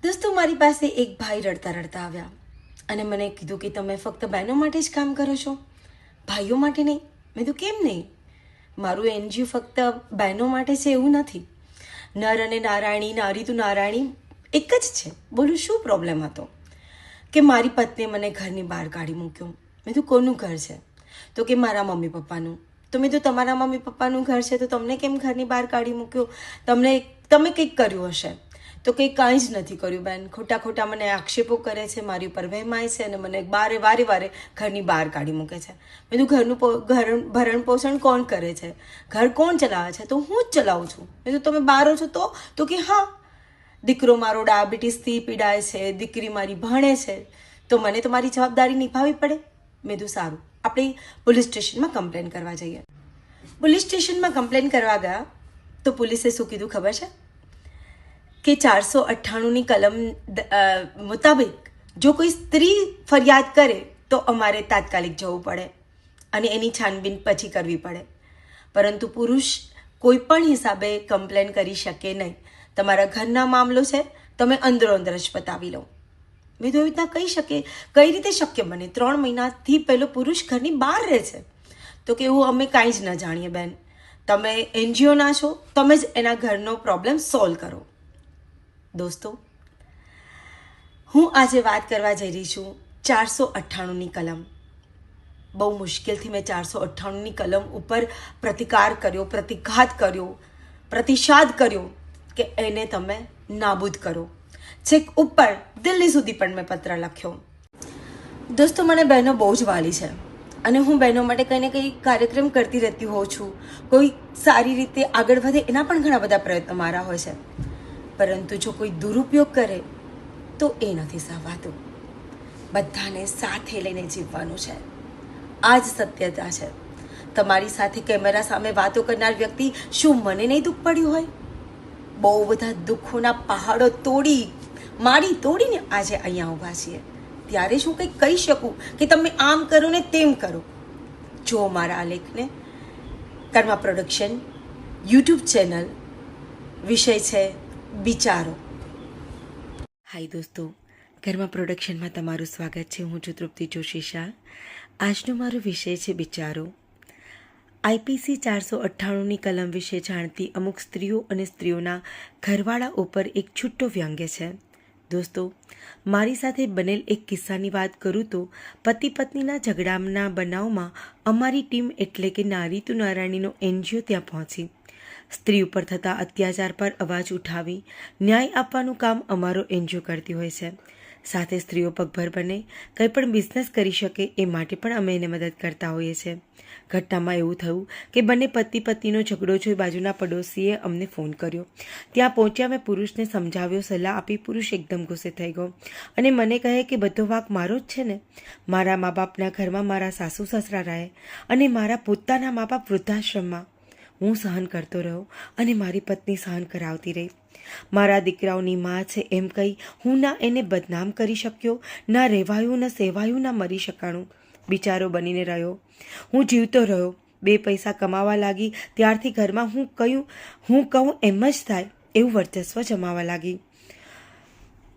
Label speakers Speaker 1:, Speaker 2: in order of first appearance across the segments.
Speaker 1: દોસ્તો, મારી પાસે એક ભાઈ રડતા રડતા આવ્યા અને મને કીધું કે તમે ફક્ત બહેનો માટે જ કામ કરો છો, ભાઈઓ માટે નહીં. મેં કીધું કેમ નહીં? મારું એનજીઓ ફક્ત બહેનો માટે છે એવું નથી. નર અને નારાયણી, નારી તું નારાયણી એક જ છે. બોલું શું પ્રોબ્લેમ હતો? કે મારી પત્નીએ મને ઘરની બહાર કાઢી મૂક્યો. મેં કીધું કોનું ઘર છે? તો કે મારા મમ્મી પપ્પાનું. તો મેં કીધું તમારા મમ્મી પપ્પાનું ઘર છે તો તમને કેમ ઘરની બહાર કાઢી મૂક્યો? તમે કંઈક કર્યું હશે. તો કંઈ કાંઈ જ નથી કર્યું બેન. ખોટા ખોટા મને આક્ષેપો કરે છે, મારી ઉપર વહેમાય છે અને મને વારે ઘરની બહાર કાઢી મૂકે છે. મેં કીધું ઘરનું ભરણ પોષણ કોણ કરે છે? ઘર કોણ ચલાવે છે? તો હું જ ચલાવું છું. મેં કીધું તમે બહાર છો તો કે હા, દીકરો મારો ડાયાબિટીસથી પીડાય છે, દીકરી મારી ભણે છે, તો મને તો મારી જવાબદારી નિભાવવી પડે. મેં કીધું સારું, આપણે પોલીસ સ્ટેશનમાં કમ્પ્લેન કરવા જઈએ. પોલીસ સ્ટેશનમાં કમ્પ્લેન કરવા ગયા તો પોલીસે શું કીધું ખબર છે? કે 498ની કલમ મુતાબિક જો કોઈ સ્ત્રી ફરિયાદ કરે તો અમારે તાત્કાલિક જવું પડે અને એની છાનબીન પછી કરવી પડે, પરંતુ પુરુષ કોઈ પણ હિસાબે કમ્પ્લેન કરી શકે નહીં. તમારા ઘરના મામલો છે, તમે અંદરો અંદર જ પતાવી લો. મેં તો એવી રીતના કહી શકે, કઈ રીતે શક્ય બને? 3 મહિનાથી પહેલો પુરુષ ઘરની બહાર રહે છે. તો કે એવું અમે કાંઈ જ ન જાણીએ બેન, તમે એનજીઓના છો, તમે જ એના ઘરનો પ્રોબ્લેમ સોલ્વ કરો. દોસ્તો, હું આજે વાત કરવા જઈ રહી છું 498ની કલમ. બહુ મુશ્કેલથી મેં 498ની કલમ ઉપર પ્રતિકાર કર્યો, પ્રતિઘાત કર્યો, પ્રતિષાદ કર્યો કે એને તમે નાબૂદ કરો. છેક ઉપર દિલ્હી સુધી પણ મેં પત્ર લખ્યો. દોસ્તો, મને બહેનો બહુ જ વાલી છે અને હું બહેનો માટે કંઈ ને કંઈ કાર્યક્રમ કરતી રહેતી હોઉં છું. કોઈ સારી રીતે આગળ વધે એના પણ ઘણા બધા પ્રયત્નો મારા હોય છે, પરંતુ જો કોઈ દુરુપયોગ કરે તો એ નથી સહવાતું. બધાને સાથે લઈને જીવવાનું છે. આ જ સત્યતા છે. તમારી સાથે કેમેરા સામે વાતો કરનાર વ્યક્તિ શું મને નહીં દુઃખ પડ્યું હોય? બહુ બધા દુઃખોના પહાડો તોડીને આજે અહીંયા ઊભા છીએ. ત્યારે શું કંઈક કહી શકું કે તમે આમ કરો ને તેમ કરો? જો મારા આલેખને કર્મા પ્રોડક્શન યુટ્યુબ ચેનલ વિષય છે વિચારો. હાય દોસ્તો, કર્મા પ્રોડક્શનમાં તમારું સ્વાગત છે. હું છું તૃપ્તિ જોશી શાહ. આજનો મારો વિષય છે વિચારો. આઈપીસી 498ની કલમ વિશે જાણતી અમુક સ્ત્રીઓ અને સ્ત્રીઓના ઘરવાળા ઉપર એક છૂટો વ્યંગ્ય છે. દોસ્તો, મારી સાથે બનેલ એક કિસ્સાની વાત કરું તો પતિ પત્નીના ઝઘડાના બનાવમાં અમારી ટીમ એટલે કે નારી તું નારાયણીનો એનજીઓ ત્યાં પહોંચી. સ્ત્રી ઉપર થતા અત્યાચાર પર અવાજ ઉઠાવી ન્યાય આપવાનું કામ અમારો એનજીઓ કરતી હોય છે. સાથે સ્ત્રીઓ પગભર બને, કંઈ પણ બિઝનેસ કરી શકે એ માટે પણ અમે એને મદદ કરતા હોઈએ છીએ. ઘટનામાં એવું થયું કે બંને પતિ પત્નીનો ઝઘડો જોઈ બાજુના પડોશીએ અમને ફોન કર્યો. ત્યાં પહોંચ્યા, મેં પુરુષને સમજાવ્યો, સલાહ આપી. પુરુષ એકદમ ગુસ્સે થઈ ગયો અને મને કહે કે બધો વાંક મારો જ છે ને. મારા મા બાપના ઘરમાં મારા સાસુ સસરા રહે અને મારા પોતાના મા બાપ વૃદ્ધાશ્રમમાં. હું સહન કરતો રહ્યો અને મારી પત્ની સહન કરાવતી રહી. મારા દીકરાઓની માં છે એમ કહી હું ના એને બદનામ કરી શક્યો, ના રહેવાયું, ના સેવાયું, ના મરી શકાણું. બિચારો બનીને રહ્યો. હું જીવતો રહ્યો. 2 પૈસા કમાવા લાગી ત્યારથી ઘરમાં હું કહું એમ જ થાય એવું વર્ચસ્વ જમાવા લાગી.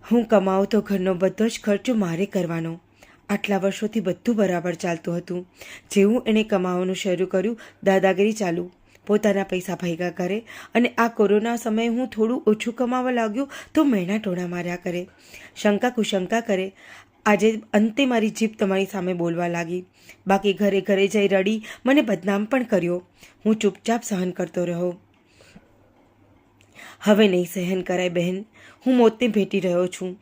Speaker 1: હું કમાવું તો ઘરનો બધો જ ખર્ચો મારે કરવાનો. આટલા વર્ષોથી બધું બરાબર ચાલતું હતું. જેવું એણે કમાવાનું શરૂ કર્યું, દાદાગીરી ચાલુ. પોતાના પૈસા ભેગા કરે અને આ કોરોના સમયે હું થોડું ઓછું કમાવા લાગ્યો તો મેણા ટોણા માર્યા કરે, શંકા કુશંકા કરે. આજે અંતે મારી જીભ તમારી સામે બોલવા લાગી. બાકી ઘરે ઘરે જઈ રડી મને બદનામ પણ કર્યો. હું ચૂપચાપ સહન કરતો રહ્યો. હવે નહીં સહન કરાય બહેન. હું મોતને ભેટી રહ્યો છું.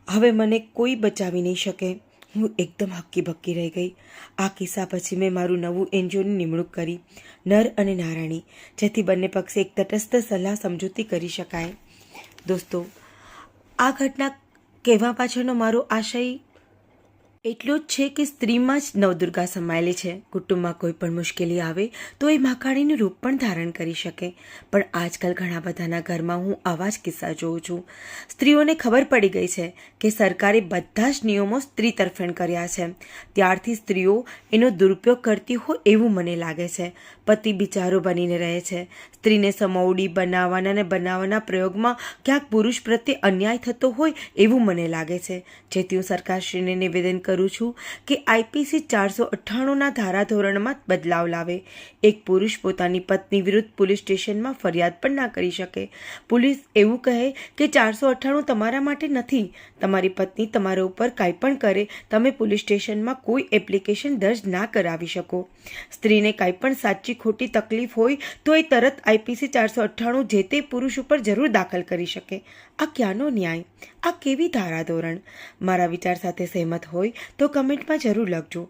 Speaker 1: હવે મને કોઈ બચાવી નહીં શકે. હું એકદમ હક્કી બક્કી રહી ગઈ. આ કિસ્સા પછી મેં મારું નવું એનજીઓની નિમણૂક કરી, નર અને નારાયણી, જેથી બંને પક્ષે એક તટસ્થ સલાહ સમજૂતી કરી શકાય. દોસ્તો, આ ઘટના કહેવા પાછળનો મારો આશય એટલું જ છે કે સ્ત્રીમાં જ નવદુર્ગા સમાયેલી છે. કુટુંબમાં કોઈ પણ મુશ્કેલી આવે તો એ મહાકાળીનું રૂપ પણ ધારણ કરી શકે. પણ આજકાલ ઘણા બધાના ઘરમાં હું આવા જ કિસ્સા જોઉં છું. સ્ત્રીઓને ખબર પડી ગઈ છે કે સરકારે બધા જ નિયમો સ્ત્રી તરફેણ કર્યા છે, ત્યારથી સ્ત્રીઓ એનો દુરુપયોગ કરતી હોય એવું મને લાગે છે. પતિ બિચારો બનીને રહે છે. સ્ત્રીને સમોવડી બનાવવાના પ્રયોગમાં ક્યાંક પુરુષ પ્રત્યે અન્યાય થતો હોય એવું મને લાગે છે. જેથી હું સરકારશ્રીને નિવેદન કરું છું કે IPC 498ના ધારાધોરણમાં બદલાવ લાવે. એક પુરુષ પોતાની પત્ની વિરુદ્ધ પોલીસ સ્ટેશનમાં ફરિયાદ પણ ના કરી શકે. પોલીસ એવું કહે કે 498 તમારા માટે નથી, તમારી પત્ની તમારા ઉપર કાંઈ પણ કરે તમે પોલીસ સ્ટેશનમાં કોઈ એપ્લિકેશન દર્જ ના કરાવી શકો. સ્ત્રીને કાંઈ પણ સાચી ખોટી તકલીફ હોય તો એ તરત IPC 498 જે તે પુરુષ ઉપર જરૂર દાખલ કરી શકે. આ ક્યાંનો ન્યાય? આ કેવી ધારાધોરણ? મારા વિચાર સાથે સહેમત હોય તો કમેન્ટમાં જરૂર લખજો.